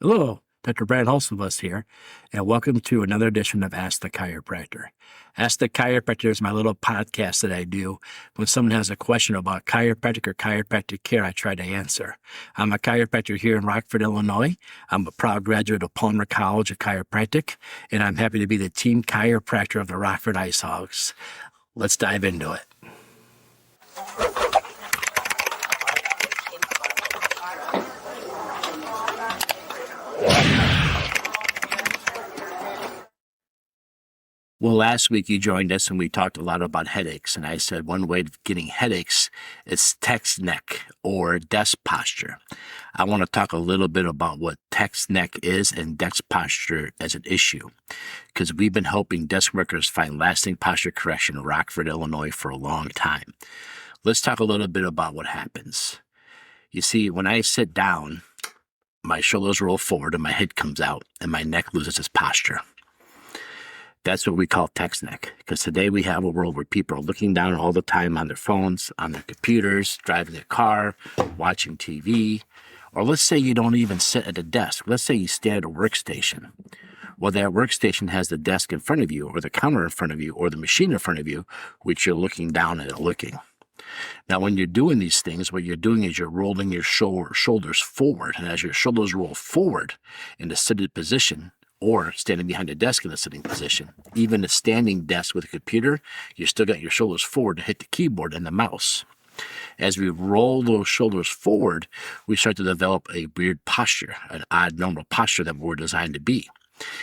Hello, Dr. Brant Hulsebus here, and welcome to another edition of Ask the Chiropractor. Ask the Chiropractor is my little podcast that I do. When someone has a question about chiropractic or chiropractic care, I try to answer. I'm a chiropractor here in Rockford, Illinois. I'm a proud graduate of Palmer College of Chiropractic, and I'm happy to be the team chiropractor of the Rockford IceHogs. Let's dive into it. Well, last week you joined us and we talked a lot about headaches. And I said one way of getting headaches is text neck or desk posture. I want to talk a little bit about what text neck is and desk posture as an issue, because we've been helping desk workers find lasting posture correction in Rockford, Illinois for a long time. Let's talk a little bit about what happens. You see, when I sit down, my shoulders roll forward and my head comes out and my neck loses its posture. That's what we call text neck, because today we have a world where people are looking down all the time on their phones, on their computers, driving a car, watching TV, or let's say you don't even sit at a desk. Let's say you stand at a workstation. Well, that workstation has the desk in front of you, or the counter in front of you, or the machine in front of you, which you're looking down at looking. Now, when you're doing these things, what you're doing is you're rolling your shoulders forward, and as your shoulders roll forward in a seated position, or standing behind a desk in a sitting position. Even a standing desk with a computer, you still got your shoulders forward to hit the keyboard and the mouse. As we roll those shoulders forward, we start to develop a weird posture, an odd normal posture that we're designed to be.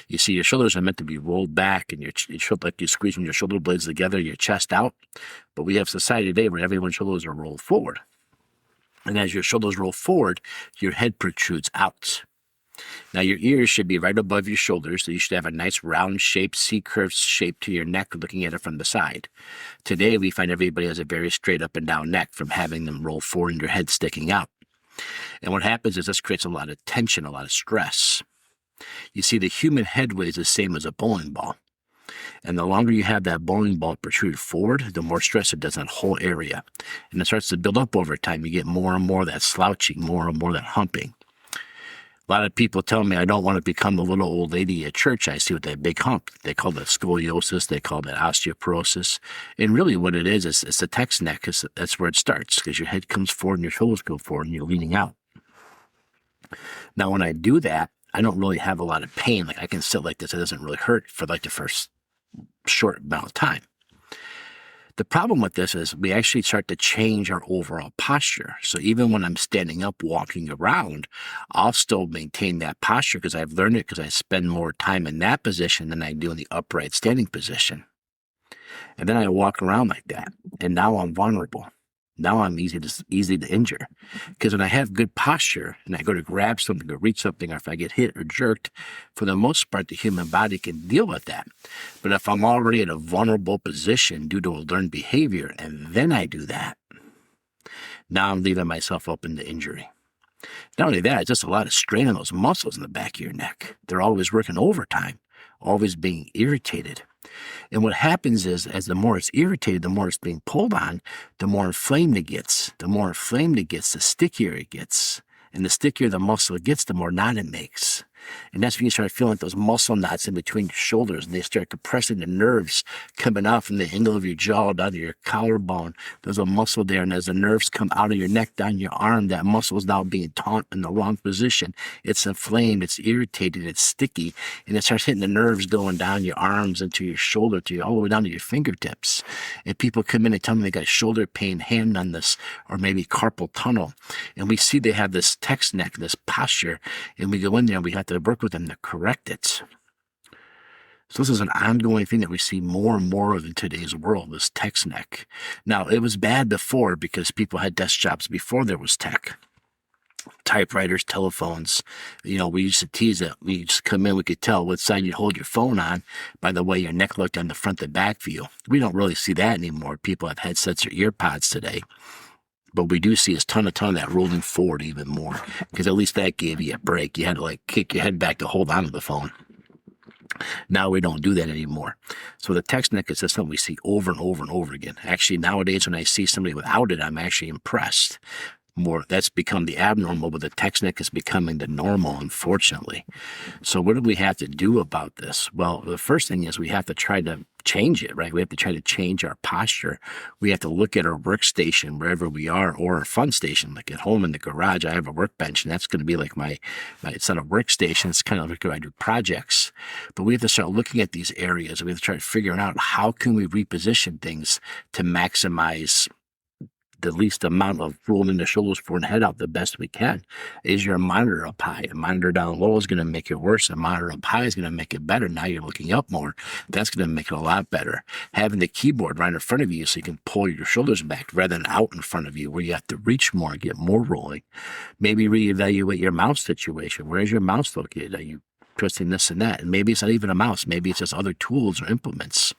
You see, your shoulders are meant to be rolled back and you feel like you're squeezing your shoulder blades together, your chest out. But we have society today where everyone's shoulders are rolled forward. And as your shoulders roll forward, your head protrudes out. Now, your ears should be right above your shoulders, so you should have a nice round-shaped, C-curve shape to your neck looking at it from the side. Today, we find everybody has a very straight up and down neck from having them roll forward and your head sticking out. And what happens is this creates a lot of tension, a lot of stress. You see, the human head weight is the same as a bowling ball. And the longer you have that bowling ball protrude forward, the more stress it does on that whole area. And it starts to build up over time. You get more and more of that slouching, more and more of that humping. A lot of people tell me I don't want to become the little old lady at church I see with that big hump. They call that scoliosis. They call that osteoporosis. And really what it is it's the text neck. That's where it starts, because your head comes forward and your shoulders go forward and you're leaning out. Now, when I do that, I don't really have a lot of pain. Like I can sit like this. It doesn't really hurt for like the first short amount of time. The problem with this is we actually start to change our overall posture. So even when I'm standing up, walking around, I'll still maintain that posture because I've learned it because I spend more time in that position than I do in the upright standing position. And then I walk around like that. And now I'm vulnerable. Now I'm easy to injure. Because when I have good posture and I go to grab something or reach something, or if I get hit or jerked, for the most part, the human body can deal with that. But if I'm already in a vulnerable position due to a learned behavior, and then I do that, now I'm leaving myself open to injury. Not only that, it's just a lot of strain on those muscles in the back of your neck. They're always working overtime, always being irritated. And what happens is, as the more it's irritated, the more it's being pulled on, the more inflamed it gets. The more inflamed it gets, the stickier it gets. And the stickier the muscle gets, the more knot it makes. And that's when you start feeling like those muscle knots in between your shoulders, and they start compressing the nerves coming out from the angle of your jaw down to your collarbone. There's a muscle there, and as the nerves come out of your neck down your arm, that muscle is now being taut in the wrong position. It's inflamed, it's irritated, it's sticky, and it starts hitting the nerves going down your arms into your shoulder, all the way down to your fingertips. And people come in and tell me they got shoulder pain, hand numbness, or maybe carpal tunnel. And we see they have this text neck, this posture, and we go in there and we have to work with them to correct it. So this is an ongoing thing that we see more and more of in today's world, this text neck. Now, it was bad before because people had desk jobs before there was tech. Typewriters, telephones. We used to tease it. We just come in, we could tell what side you hold your phone on by the way your neck looked on the front and back view. We don't really see that anymore. People have headsets or ear pods today. But we do see a ton of that rolling forward even more, because at least that gave you a break. You had to kick your head back to hold on to the phone. Now we don't do that anymore. So the text neck is just something we see over and over and over again. Actually, nowadays when I see somebody without it, I'm actually impressed. That's become the abnormal, but the text neck is becoming the normal, unfortunately. So what do we have to do about this? Well, the first thing is we have to try to change it, right? We have to try to change our posture. We have to look at our workstation wherever we are, or our fun station, like at home in the garage. I have a workbench, and that's going to be like my it's not a workstation. It's kind of like where I do projects. But we have to start looking at these areas. We have to try figuring out how can we reposition things to maximize the least amount of rolling the shoulders forward and head out the best we can. Is your monitor up high? A monitor down low is going to make it worse. A monitor up high is going to make it better. Now you're looking up more. That's going to make it a lot better. Having the keyboard right in front of you so you can pull your shoulders back rather than out in front of you where you have to reach more and get more rolling. Maybe reevaluate your mouse situation. Where is your mouse located? Are you twisting this and that? And maybe it's not even a mouse. Maybe it's just other tools or implements.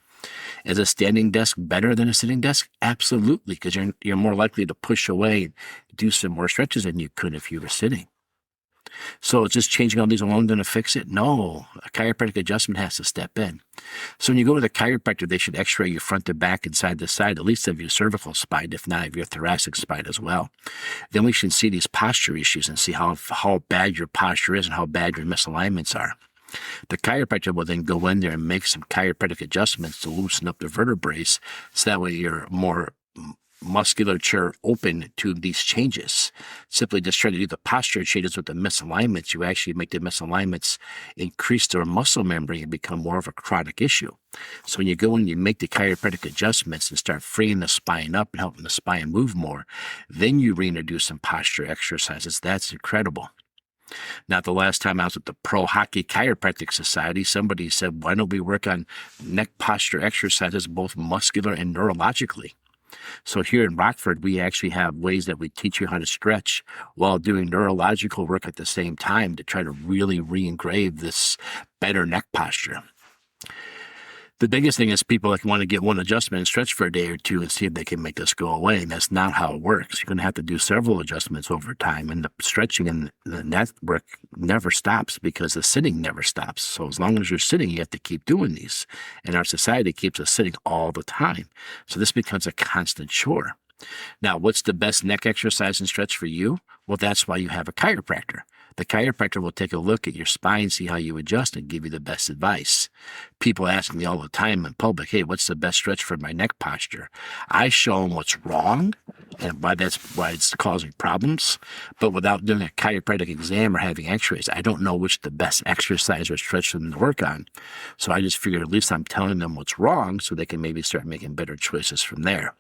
Is a standing desk better than a sitting desk? Absolutely, because you're more likely to push away and do some more stretches than you could if you were sitting. So it's just changing all these alone going to fix it? No, a chiropractic adjustment has to step in. So when you go to the chiropractor, they should x-ray you front to back and side to side, at least of your cervical spine, if not of your thoracic spine as well. Then we should see these posture issues and see how bad your posture is and how bad your misalignments are. The chiropractor will then go in there and make some chiropractic adjustments to loosen up the vertebrae so that way you're more musculature open to these changes. Simply just try to do the posture changes with the misalignments. You actually make the misalignments increase their muscle memory and become more of a chronic issue. So when you go in, you make the chiropractic adjustments and start freeing the spine up and helping the spine move more, then you reintroduce some posture exercises. That's incredible. Now, the last time I was at the Pro Hockey Chiropractic Society, somebody said, why don't we work on neck posture exercises, both muscular and neurologically? So here in Rockford, we actually have ways that we teach you how to stretch while doing neurological work at the same time to try to really re-engrave this better neck posture. The biggest thing is people that want to get one adjustment and stretch for a day or two and see if they can make this go away. And that's not how it works. You're going to have to do several adjustments over time. And the stretching and the neck work never stops because the sitting never stops. So as long as you're sitting, you have to keep doing these. And our society keeps us sitting all the time. So this becomes a constant chore. Now, what's the best neck exercise and stretch for you? Well, that's why you have a chiropractor. The chiropractor will take a look at your spine, see how you adjust, and give you the best advice. People ask me all the time in public, hey, what's the best stretch for my neck posture? I show them what's wrong and why it's causing problems. But without doing a chiropractic exam or having x-rays, I don't know which the best exercise or stretch for them to work on. So I just figured at least I'm telling them what's wrong so they can maybe start making better choices from there.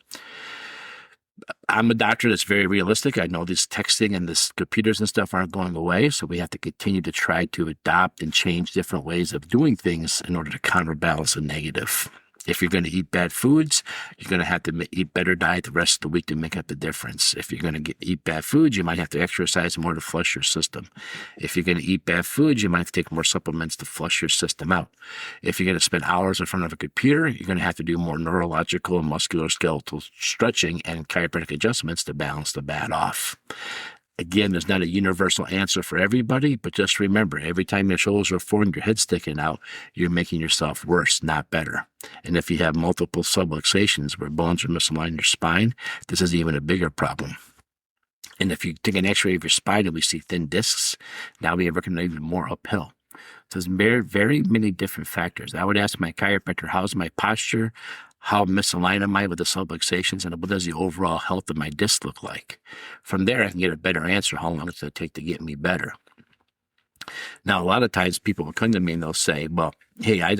I'm a doctor that's very realistic. I know this texting and this computers and stuff aren't going away, so we have to continue to try to adopt and change different ways of doing things in order to counterbalance the negative. If you're going to eat bad foods, you're going to have to eat better diet the rest of the week to make up the difference. If you're going to eat bad foods, you might have to exercise more to flush your system. If you're going to eat bad foods, you might have to take more supplements to flush your system out. If you're going to spend hours in front of a computer, you're going to have to do more neurological and musculoskeletal stretching and chiropractic adjustments to balance the bad off. Again, there's not a universal answer for everybody, but just remember, every time your shoulders are forward and your head's sticking out, you're making yourself worse, not better. And if you have multiple subluxations where bones are misaligned in your spine, this is even a bigger problem. And if you take an x-ray of your spine and we see thin discs, now we are working even more uphill. So there's very, very many different factors. I would ask my chiropractor, how's my posture? How misaligned am I with the subluxations, and what does the overall health of my disc look like? From there, I can get a better answer how long it's going to take to get me better. Now, a lot of times people will come to me and they'll say, well, hey, I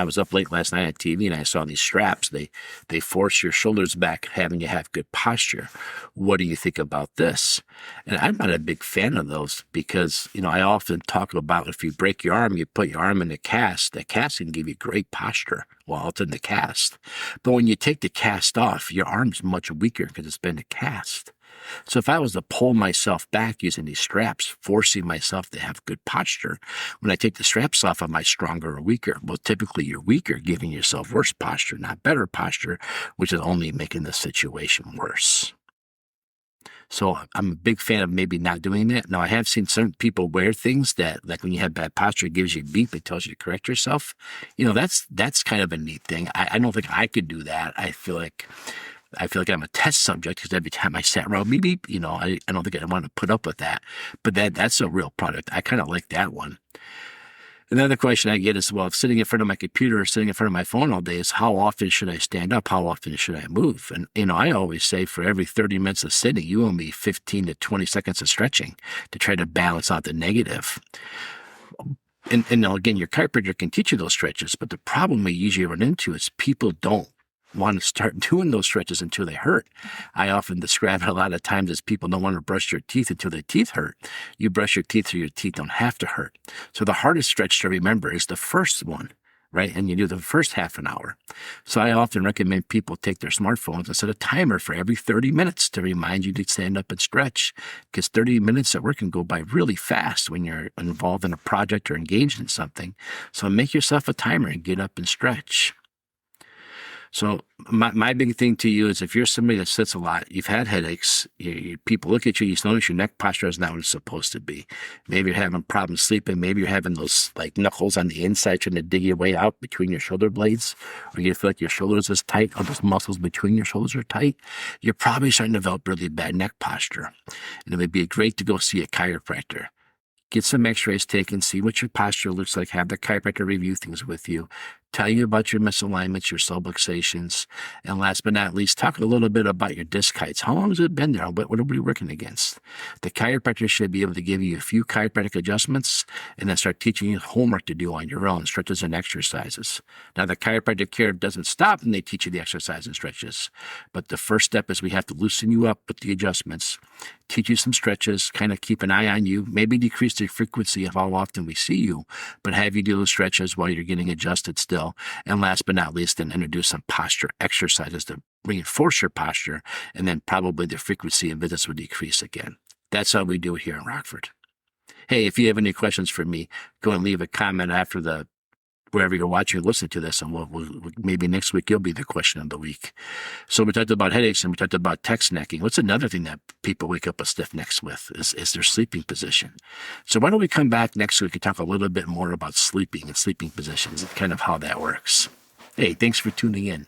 was up late last night on TV and I saw these straps. They force your shoulders back, having you have good posture. What do you think about this? And I'm not a big fan of those because, I often talk about if you break your arm, you put your arm in the cast. The cast can give you great posture while it's in the cast. But when you take the cast off, your arm's much weaker because it's been a cast. So if I was to pull myself back using these straps, forcing myself to have good posture, when I take the straps off, am I stronger or weaker? Well, typically you're weaker, giving yourself worse posture, not better posture, which is only making the situation worse. So I'm a big fan of maybe not doing that. Now, I have seen certain people wear things that, like when you have bad posture, it gives you a beep, it tells you to correct yourself. That's kind of a neat thing. I don't think I could do that. I feel like I feel like I'm a test subject because every time I sat around, beep, beep, I don't think I want to put up with that. But that's a real product. I kind of like that one. Another question I get is, well, if sitting in front of my computer or sitting in front of my phone all day is how often should I stand up? How often should I move? And, I always say for every 30 minutes of sitting, you owe me 15 to 20 seconds of stretching to try to balance out the negative. And again, your chiropractor can teach you those stretches, but the problem we usually run into is people don't want to start doing those stretches until they hurt. I often describe it a lot of times as people don't want to brush their teeth until their teeth hurt. You brush your teeth so your teeth don't have to hurt. So the hardest stretch to remember is the first one, right? And you do the first half an hour. So I often recommend people take their smartphones and set a timer for every 30 minutes to remind you to stand up and stretch, because 30 minutes at work can go by really fast when you're involved in a project or engaged in something. So make yourself a timer and get up and stretch. So my big thing to you is if you're somebody that sits a lot, you've had headaches, people look at you, you notice your neck posture is not what it's supposed to be. Maybe you're having problems sleeping. Maybe you're having those like knuckles on the inside trying to dig your way out between your shoulder blades, or you feel like your shoulders is tight, or those muscles between your shoulders are tight. You're probably starting to develop really bad neck posture. And it would be great to go see a chiropractor. Get some x-rays taken, see what your posture looks like, have the chiropractor review things with you, tell you about your misalignments, your subluxations, and last but not least, talk a little bit about your disc heights. How long has it been there? What are we working against? The chiropractor should be able to give you a few chiropractic adjustments and then start teaching you homework to do on your own, stretches and exercises. Now, the chiropractic care doesn't stop and they teach you the exercise and stretches, but the first step is we have to loosen you up with the adjustments, teach you some stretches, kind of keep an eye on you, maybe decrease the frequency of how often we see you, but have you do those stretches while you're getting adjusted still. And last but not least, then introduce some posture exercises to reinforce your posture, and then probably the frequency of visits would decrease again. That's how we do it here in Rockford. Hey, if you have any questions for me, go and leave a comment after wherever you're watching or listening to this, and we'll maybe next week you'll be the question of the week. So we talked about headaches and we talked about text necking. What's another thing that people wake up with stiff necks with is their sleeping position. So why don't we come back next week and talk a little bit more about sleeping and sleeping positions and kind of how that works. Hey, thanks for tuning in.